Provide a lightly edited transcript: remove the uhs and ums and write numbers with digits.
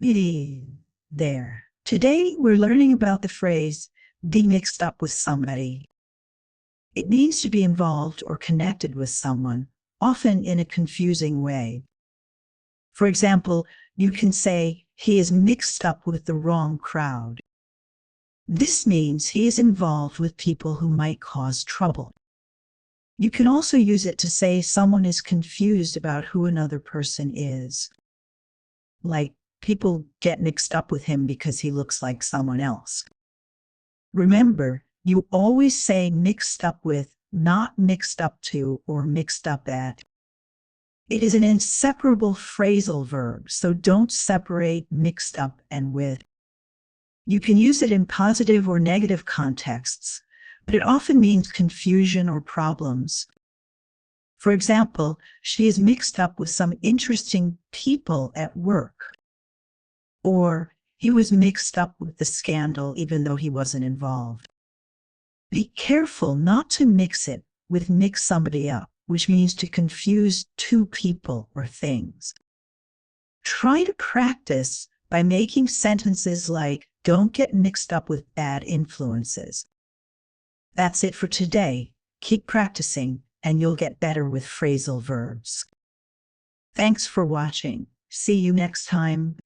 Hey there. Today we're learning about the phrase be mixed up with somebody. It means to be involved or connected with someone, often in a confusing way. For example, you can say he is mixed up with the wrong crowd. This means he is involved with people who might cause trouble. You can also use it to say someone is confused about who another person is. Like, people get mixed up with him because he looks like someone else. Remember, you always say mixed up with, not mixed up to or mixed up at. It is an inseparable phrasal verb, so don't separate mixed up and with. You can use it in positive or negative contexts, but it often means confusion or problems. For example, she is mixed up with some interesting people at work. Or he was mixed up with the scandal even though he wasn't involved. Be careful not to mix it with mix somebody up, which means to confuse two people or things. Try to practice by making sentences like, don't get mixed up with bad influences. That's it for today. Keep practicing and you'll get better with phrasal verbs. Thanks for watching. See you next time.